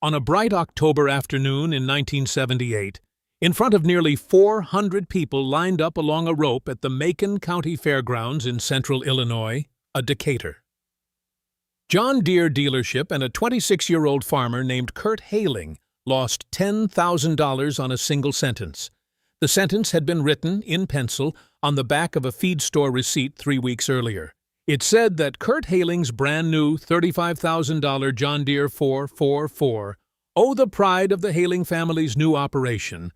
On a bright October afternoon in 1978, in front of nearly 400 people lined up along a rope at the Macon County Fairgrounds in central Illinois, a Decatur. John Deere dealership and a 26-year-old farmer named Kurt Hailing lost $10,000 on a single sentence. The sentence had been written, in pencil, on the back of a feed store receipt 3 weeks earlier. It said that Kurt Hailing's brand-new $35,000 John Deere 444, the pride of the Hailing family's new operation,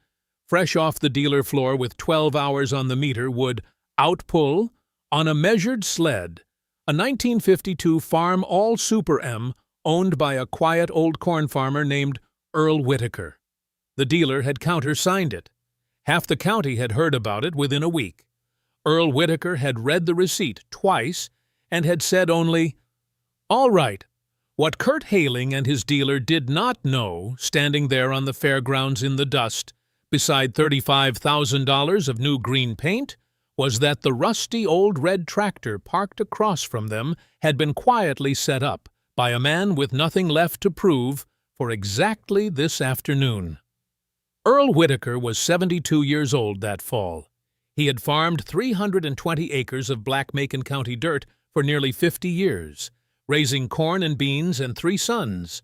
fresh off the dealer floor with 12 hours on the meter, would outpull, on a measured sled, a 1952 Farmall Super M owned by a quiet old corn farmer named Earl Whitaker. The dealer had countersigned it. Half the county had heard about it within a week. Earl Whitaker had read the receipt twice and had said only, "All right." What Kurt Hailing and his dealer did not know, standing there on the fairgrounds in the dust, beside $35,000 of new green paint, was that the rusty old red tractor parked across from them had been quietly set up by a man with nothing left to prove for exactly this afternoon. Earl Whitaker was 72 years old that fall. He had farmed 320 acres of Black Macon County dirt for nearly 50 years, raising corn and beans and 3 sons,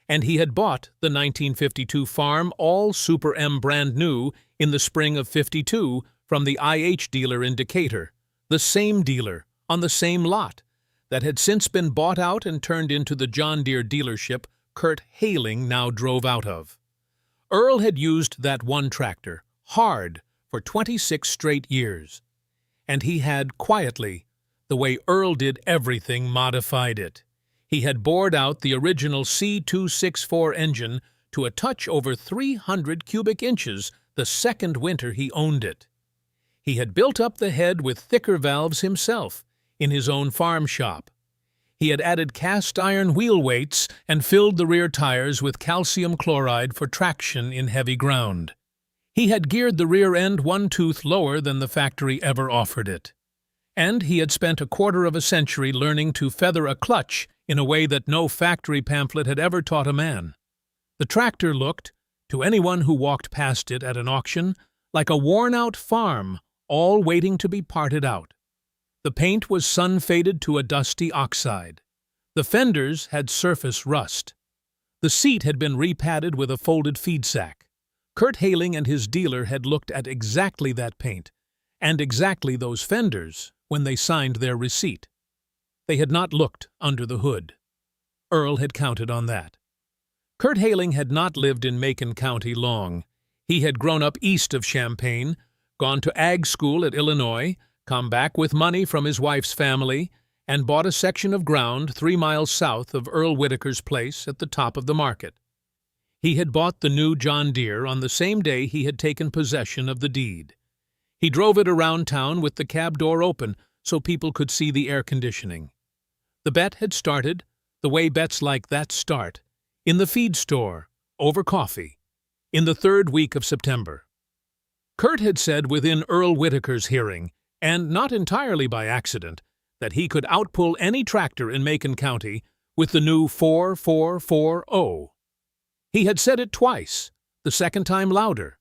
and he had bought the 1952 Farmall Super M brand new in the spring of '52 from the IH dealer in Decatur, the same dealer, on the same lot, that had since been bought out and turned into the John Deere dealership Kurt Hailing now drove out of. Earl had used that one tractor, hard, for 26 straight years, and he had, quietly, the way Earl did everything, modified it. He had bored out the original C264 engine to a touch over 300 cubic inches the second winter he owned it. He had built up the head with thicker valves himself in his own farm shop. He had added cast iron wheel weights and filled the rear tires with calcium chloride for traction in heavy ground. He had geared the rear end 1 tooth lower than the factory ever offered it. And he had spent a quarter of a century learning to feather a clutch in a way that no factory pamphlet had ever taught a man. The tractor looked, to anyone who walked past it at an auction, like a worn-out farm, all waiting to be parted out. The paint was sun-faded to a dusty oxide. The fenders had surface rust. The seat had been repadded with a folded feed sack. Kurt Hailing and his dealer had looked at exactly that paint, and exactly those fenders, when they signed their receipt. They had not looked under the hood. Earl had counted on that. Kurt Hailing had not lived in Macon County long. He had grown up east of Champaign, gone to ag school at Illinois, come back with money from his wife's family, and bought a section of ground 3 miles south of Earl Whitaker's place at the top of the market. He had bought the new John Deere on the same day he had taken possession of the deed. He drove it around town with the cab door open so people could see the air conditioning. The bet had started, the way bets like that start, in the feed store, over coffee, in the 3rd week of September. Kurt had said within Earl Whitaker's hearing, and not entirely by accident, that he could outpull any tractor in Macon County with the new 4440. He had said it twice, the second time louder.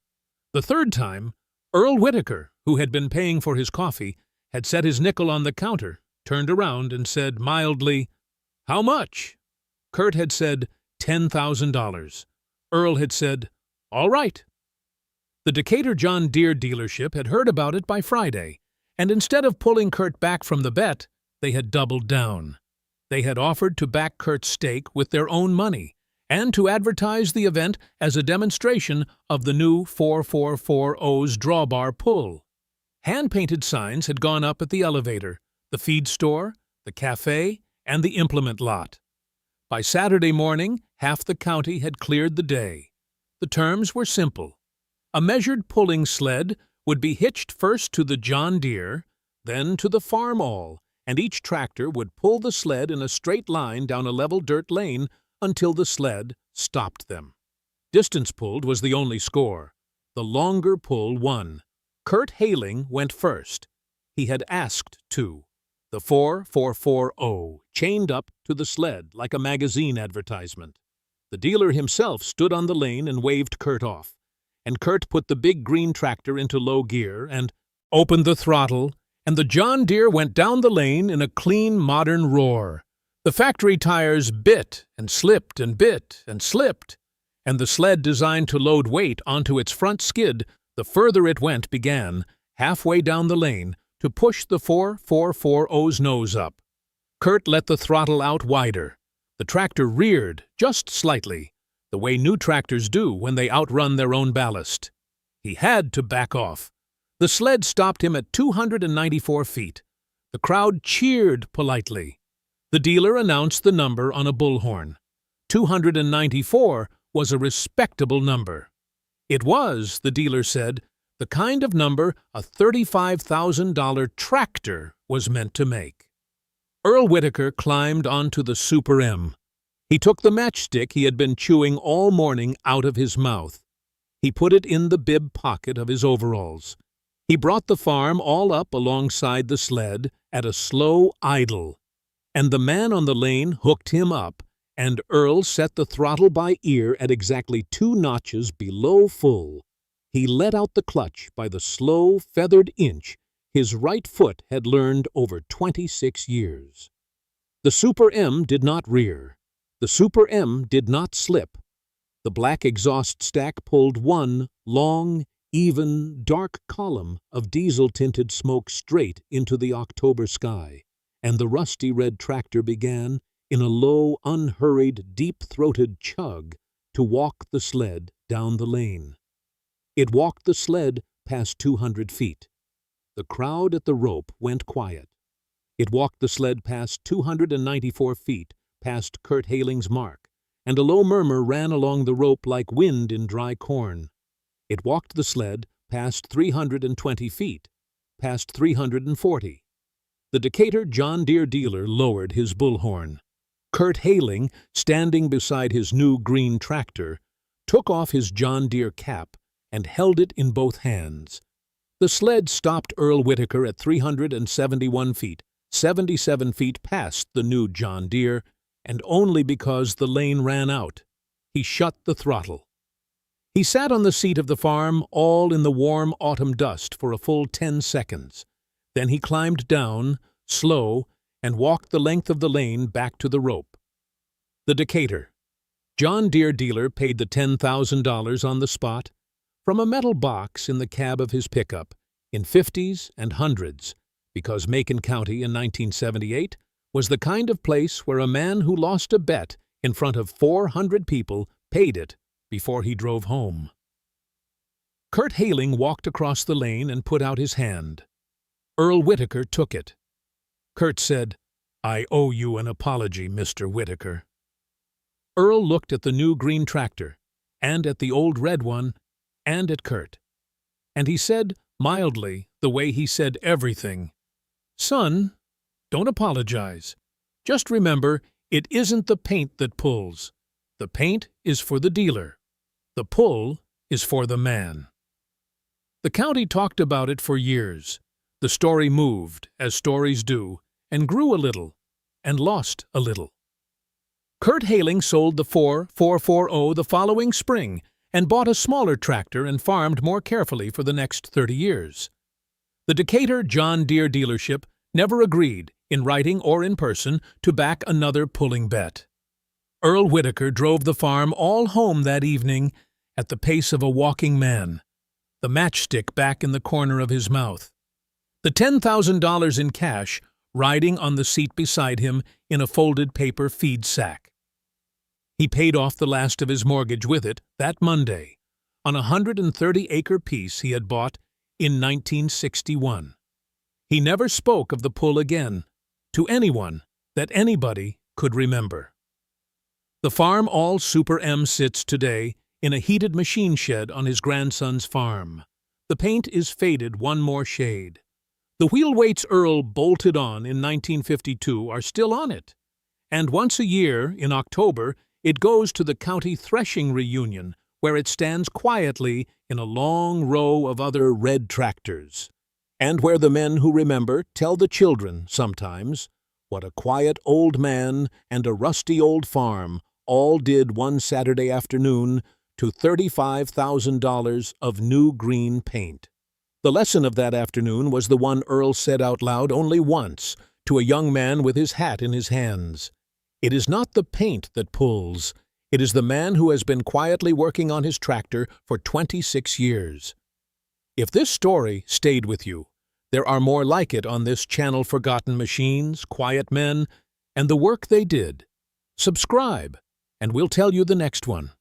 The third time, Earl Whitaker, who had been paying for his coffee, had set his nickel on the counter, turned around and said mildly, "How much?" Kurt had said $10,000. Earl had said, "All right." The Decatur John Deere dealership had heard about it by Friday, and instead of pulling Kurt back from the bet, they had doubled down. They had offered to back Kurt's stake with their own money, and to advertise the event as a demonstration of the new 4440's drawbar pull. Hand-painted signs had gone up at the elevator, the feed store, the cafe, and the implement lot. By Saturday morning, half the county had cleared the day. The terms were simple. A measured pulling sled would be hitched first to the John Deere, then to the Farmall, and each tractor would pull the sled in a straight line down a level dirt lane until the sled stopped them. Distance pulled was the only score. The longer pull won. Kurt Hailing went first. He had asked to. The 4440 chained up to the sled like a magazine advertisement. The dealer himself stood on the lane and waved Kurt off, and Kurt put the big green tractor into low gear and opened the throttle, and the John Deere went down the lane in a clean, modern roar. The factory tires bit and slipped and bit and slipped, and the sled designed to load weight onto its front skid, the further it went, began, halfway down the lane, to push the 440's nose up. Kurt let the throttle out wider. The tractor reared, just slightly, the way new tractors do when they outrun their own ballast. He had to back off. The sled stopped him at 294 feet. The crowd cheered politely. The dealer announced the number on a bullhorn. 294 was a respectable number. It was, the dealer said, the kind of number a $35,000 tractor was meant to make. Earl Whitaker climbed onto the Super M. He took the matchstick he had been chewing all morning out of his mouth. He put it in the bib pocket of his overalls. He brought the farm all up alongside the sled at a slow idle, and the man on the lane hooked him up, and Earl set the throttle by ear at exactly 2 notches below full. He let out the clutch by the slow, feathered inch his right foot had learned over 26 years. The Super M did not rear. The Super M did not slip. The black exhaust stack pulled one long, even, dark column of diesel-tinted smoke straight into the October sky, and the rusty red tractor began, in a low, unhurried, deep-throated chug, to walk the sled down the lane. It walked the sled past 200 feet. The crowd at the rope went quiet. It walked the sled past 294 feet, past Kurt Haling's mark, and a low murmur ran along the rope like wind in dry corn. It walked the sled past 320 feet, past 340. The Decatur John Deere dealer lowered his bullhorn. Kurt Haling, standing beside his new green tractor, took off his John Deere cap and held it in both hands. The sled stopped Earl Whitaker at 371 feet, 77 feet past the new John Deere, and only because the lane ran out. He shut the throttle. He sat on the seat of the farm, all in the warm autumn dust, for a full 10 seconds. Then he climbed down, slow, and walked the length of the lane back to the rope. The Decatur John Deere dealer paid the $10,000 on the spot, from a metal box in the cab of his pickup, in 50s and 100s, because Macon County in 1978 was the kind of place where a man who lost a bet in front of 400 people paid it before he drove home. Kurt Haling walked across the lane and put out his hand. Earl Whitaker took it. Kurt said, "I owe you an apology, Mr. Whitaker." Earl looked at the new green tractor, and at the old red one, and at Kurt. And he said, mildly, the way he said everything, "Son, don't apologize. Just remember, it isn't the paint that pulls. The paint is for the dealer. The pull is for the man." The county talked about it for years. The story moved, as stories do, and grew a little, and lost a little. Kurt Haling sold the 440 the following spring and bought a smaller tractor and farmed more carefully for the next 30 years. The Decatur John Deere dealership never agreed, in writing or in person, to back another pulling bet. Earl Whitaker drove the farm all home that evening at the pace of a walking man, the matchstick back in the corner of his mouth, the $10,000 in cash riding on the seat beside him in a folded paper feed sack. He paid off the last of his mortgage with it that Monday on a 130-acre piece he had bought in 1961. He never spoke of the pull again, to anyone that anybody could remember. The Farmall Super M sits today in a heated machine shed on his grandson's farm. The paint is faded one more shade. The wheel weights Earl bolted on in 1952 are still on it, and once a year, in October, it goes to the county threshing reunion, where it stands quietly in a long row of other red tractors, and where the men who remember tell the children, sometimes, what a quiet old man and a rusty old farm all did one Saturday afternoon to $35,000 of new green paint. The lesson of that afternoon was the one Earl said out loud only once to a young man with his hat in his hands. It is not the paint that pulls. It is the man who has been quietly working on his tractor for 26 years. If this story stayed with you, there are more like it on this channel: Forgotten Machines, Quiet Men, and the Work They Did. Subscribe, and we'll tell you the next one.